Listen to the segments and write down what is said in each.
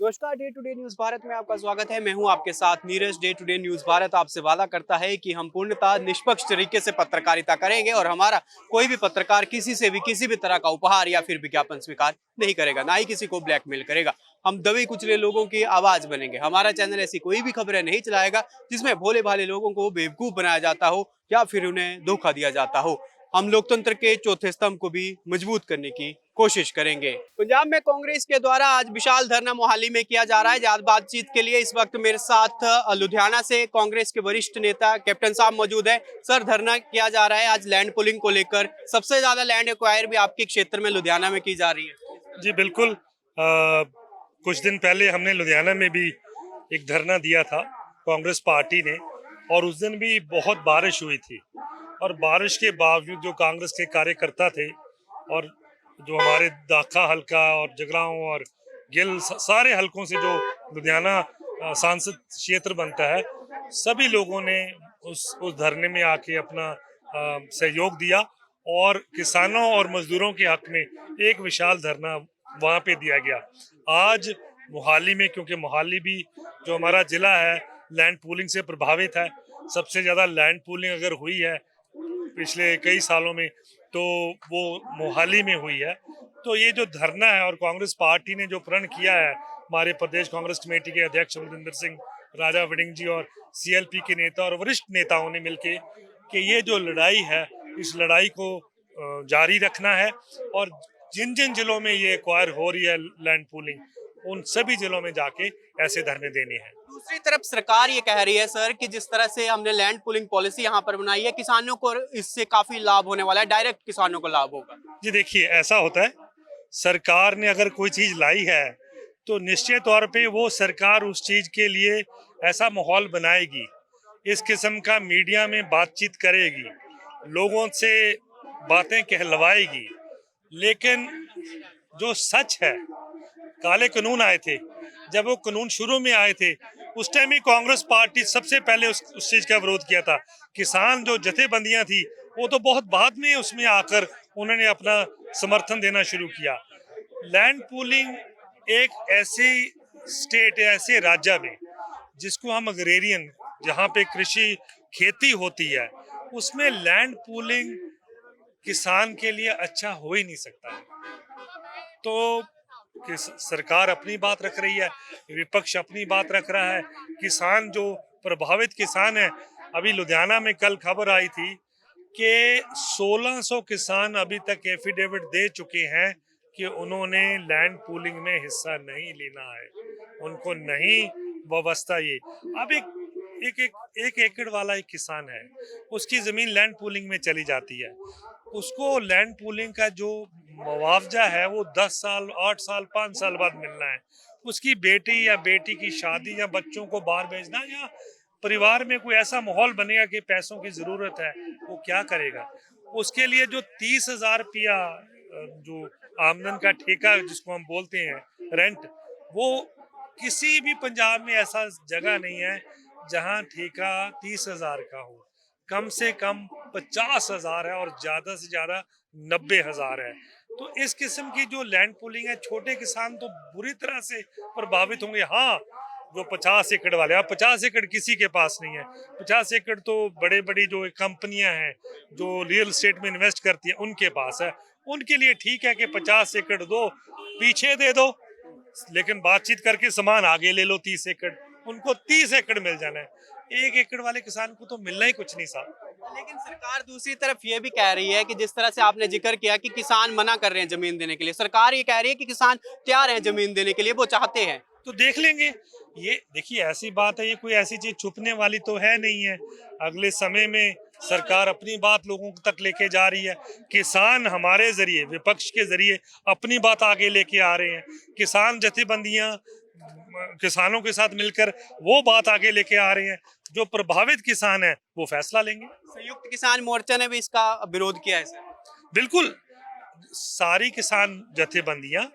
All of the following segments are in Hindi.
नमस्कार, day to day news Bharat में आपका स्वागत है। मैं हूं आपके साथ Neeraj. Day to day news Bharat आपसे वादा करता है कि हम पूर्णतः निष्पक्ष तरीके से पत्रकारिता करेंगे और हमारा कोई भी पत्रकार किसी से भी किसी भी तरह का उपहार या फिर विज्ञापन स्वीकार नहीं करेगा, ना ही किसी को ब्लैकमेल करेगा। हम दबे कुचले लोगों की आवाज बनेंगे। हमारा चैनल ऐसी कोई भी खबरें नहीं चलाएगा जिसमें भोले भाले लोगों को बेवकूफ बनाया जाता हो या फिर उन्हें धोखा दिया जाता हो। हम लोकतंत्र के चौथे स्तंभ को भी मजबूत करने की कोशिश करेंगे। पंजाब में कांग्रेस के द्वारा आज विशाल धरना मोहाली में किया जा रहा है। ज्यादा बातचीत के लिए इस वक्त मेरे साथ लुधियाना से कांग्रेस के वरिष्ठ नेता कैप्टन साहब मौजूद है। सर, धरना किया जा रहा है आज लैंड पुलिंग को लेकर। सबसे ज्यादा लैंड एक्वायर भी आपके क्षेत्र में लुधियाना में की जा रही है। जी बिल्कुल। कुछ दिन पहले हमने लुधियाना में भी एक धरना दिया था कांग्रेस पार्टी ने, और उस दिन भी बहुत बारिश हुई थी। और बारिश के बावजूद जो कांग्रेस के कार्यकर्ता थे और जो हमारे दाखा हलका और जगरांव और गिल सारे हलकों से जो लुधियाना सांसद क्षेत्र बनता है, सभी लोगों ने उस धरने में आके अपना सहयोग दिया और किसानों और मजदूरों के हक में एक विशाल धरना वहां पे दिया गया। आज मोहाली में, क्योंकि मोहाली भी जो हमारा जिला है लैंड पूलिंग से प्रभावित है, सबसे ज्यादा लैंड पूलिंग अगर हुई है पिछले कई सालों में तो वो मोहाली में हुई है। तो ये जो धरना है और कांग्रेस पार्टी ने जो प्रण किया है, हमारे प्रदेश कांग्रेस कमेटी के अध्यक्ष अमरिंदर सिंह राजा वड़िंग जी और सीएलपी के नेता और वरिष्ठ नेताओं ने मिलकर कि ये जो लड़ाई है, इस लड़ाई को जारी रखना है और जिन जिन जिलों में ये एक्वायर हो रही है लैंड पूलिंग, उन सभी जिलों में जाके ऐसे धरने देने हैं। दूसरी तरफ सरकार ये कह रही है सर कि जिस तरह से हमने लैंड पुलिंग पॉलिसी यहाँ पर बनाई है, किसानों को इससे काफी लाभ होने वाला है, डायरेक्ट किसानों को लाभ होगा। जी देखिए, ऐसा होता है, सरकार ने अगर कोई चीज लाई है तो निश्चित तौर पे वो सरकार उस चीज के लिए ऐसा माहौल बनाएगी, इस किस्म का मीडिया में बातचीत करेगी, लोगों से बातें कहलवाएगी। लेकिन जो सच है, काले कानून आए थे, जब वो कानून शुरू में आए थे उस टाइम ही कांग्रेस पार्टी सबसे पहले उस चीज का विरोध किया था। किसान जो जथेबंदियां थी वो तो बहुत बाद में उसमें आकर उन्होंने अपना समर्थन देना शुरू किया। लैंड पूलिंग एक ऐसी स्टेट है, ऐसे राज्य में जिसको हम अग्रेरियन, जहाँ पे कृषि खेती होती है, उसमें लैंड पूलिंग किसान के लिए अच्छा हो ही नहीं सकता है। तो सरकार अपनी बात रख रही है, विपक्ष अपनी बात रख रहा है, किसान जो प्रभावित किसान है, अभी लुधियाना में कल खबर आई थी कि 1600 किसान अभी तक एफिडेविट दे चुके हैं कि उन्होंने लैंड पूलिंग में हिस्सा नहीं लेना है, उनको नहीं व्यवस्था। ये अब एक एकड़ वाला एक किसान है, उसकी जमीन लैंड पूलिंग में चली जाती है, उसको लैंड पूलिंग का जो मुआवजा है वो 10 साल 8 साल 5 साल बाद मिलना है। उसकी बेटी या बेटी की शादी या बच्चों को बाहर भेजना, या परिवार में कोई ऐसा माहौल बनेगा कि पैसों की जरूरत है, वो क्या करेगा? उसके लिए जो 30,000 रुपया जो आमदन का ठेका जिसको हम बोलते हैं रेंट, वो किसी भी पंजाब में ऐसा जगह नहीं है जहां ठेका 30,000 का हो। कम से कम 50,000 है और ज्यादा से ज्यादा 90,000 है। तो इस किस्म की जो लैंड पूलिंग है, छोटे किसान तो बुरी तरह से प्रभावित होंगे। हाँ, जो 50 एकड़ वाले, अब 50 एकड़ किसी के पास नहीं है। 50 एकड़ तो बड़े बड़ी जो कंपनियां हैं जो रियल एस्टेट में इन्वेस्ट करती है उनके पास है। उनके लिए ठीक है कि 50 एकड़ दो, पीछे दे दो, लेकिन बातचीत करके सामान आगे ले लो। 30 एकड़, उनको 30 एकड़ मिल जाना है। 1 एकड़ वाले किसान को तो मिलना ही कुछ नहीं साहब। लेकिन सरकार दूसरी तरफ ये भी कह रही है कि जिस तरह से आपने जिक्र किया कि किसान मना कर रहे हैं जमीन देने के लिए, सरकार ये कह रही है कि किसान तैयार हैं जमीन देने के लिए, वो चाहते हैं। तो देख लेंगे। ये देखिए, ऐसी बात है, ये कोई ऐसी चीज छुपने वाली तो है नहीं है। अगले समय में सरकार अपनी बात लोगों तक लेके जा रही है। किसान हमारे जरिए, विपक्ष के जरिए अपनी बात आगे लेके आ रहे हैं। किसान जथेबंदियां किसानों के साथ मिलकर वो बात आगे लेके आ रहे हैं। जो प्रभावित किसान है वो फैसला लेंगे। संयुक्त किसान मोर्चा ने भी इसका विरोध किया है सर। बिल्कुल, सारी किसान जथेबंदियां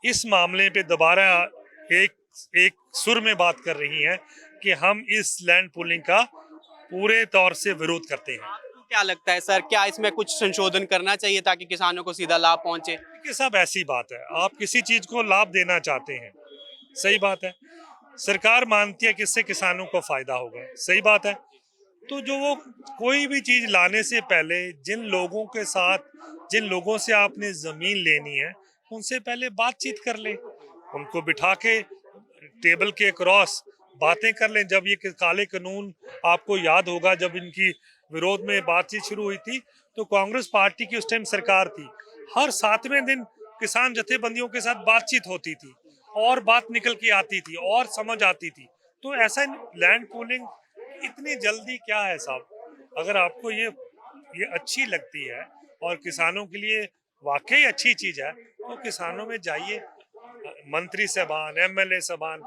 इस मामले पे दोबारा एक एक सुर में बात कर रही हैं कि हम इस लैंड पूलिंग का पूरे तौर से विरोध करते हैं। आपको क्या लगता है सर, क्या इसमें कुछ संशोधन करना चाहिए ताकि किसानों को सीधा लाभ पहुंचे? ये सब ऐसी बात है, आप किसी चीज को लाभ देना चाहते हैं सही बात है। सरकार मानती है कि इससे किसानों को फायदा होगा, सही बात है। तो जो वो कोई भी चीज लाने से पहले जिन लोगों से आपने जमीन लेनी है, उनसे पहले बातचीत कर ले, उनको बिठा के टेबल के क्रॉस बातें कर लें। जब ये काले कानून, आपको याद होगा जब इनकी विरोध में बातचीत शुरू हुई थी, तो कांग्रेस पार्टी की उस टाइम सरकार थी, हर 7वें दिन किसान जथेबंदियों के साथ बातचीत होती थी और बात निकल के आती थी और समझ आती थी। तो ऐसा लैंड पूलिंग इतनी जल्दी क्या है साहब? अगर आपको ये अच्छी लगती है और किसानों के लिए वाकई अच्छी चीज है, तो किसानों में जाइए, मंत्री साहबान, एमएलए साहबान,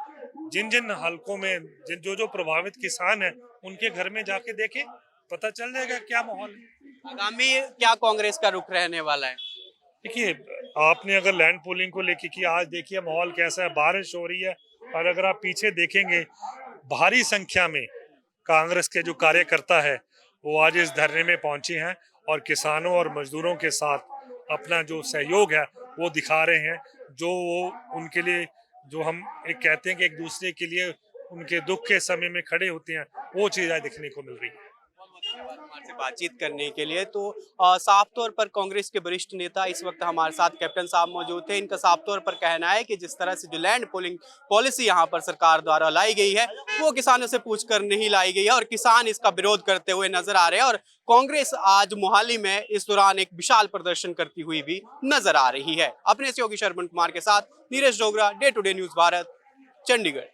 जिन जिन हलकों में जिन जो जो प्रभावित किसान हैं, उनके घर में जाके देखें, पता चल जाएगा क्या माहौल है। आगामी क्या कांग्रेस का रुख रहने वाला है? देखिए, आपने अगर लैंड पूलिंग को लेके कि आज देखिए माहौल कैसा है, बारिश हो रही है, और अगर आप पीछे देखेंगे भारी संख्या में कांग्रेस के जो कार्यकर्ता है वो आज इस धरने में पहुंचे हैं और किसानों और मजदूरों के साथ अपना जो सहयोग है वो दिखा रहे हैं। जो वो उनके लिए, जो हम एक कहते हैं कि एक दूसरे के लिए उनके दुख के समय में खड़े होते हैं, वो चीज़ आज देखने को मिल रही है। धन्यवाद हमारे से बातचीत करने के लिए। तो साफ तौर पर कांग्रेस के वरिष्ठ नेता इस वक्त हमारे साथ कैप्टन साहब मौजूद थे। इनका साफ तौर पर कहना है कि जिस तरह से जो लैंड पूलिंग पॉलिसी यहाँ पर सरकार द्वारा लाई गई है, वो किसानों से पूछकर नहीं लाई गई है और किसान इसका विरोध करते हुए नजर आ रहे हैं। और कांग्रेस आज मोहाली में इस दौरान एक विशाल प्रदर्शन करती हुई भी नजर आ रही है। अपने सहयोगी शरवण कुमार के साथ Neeraj Dogra, day to day news Bharat, Chandigarh.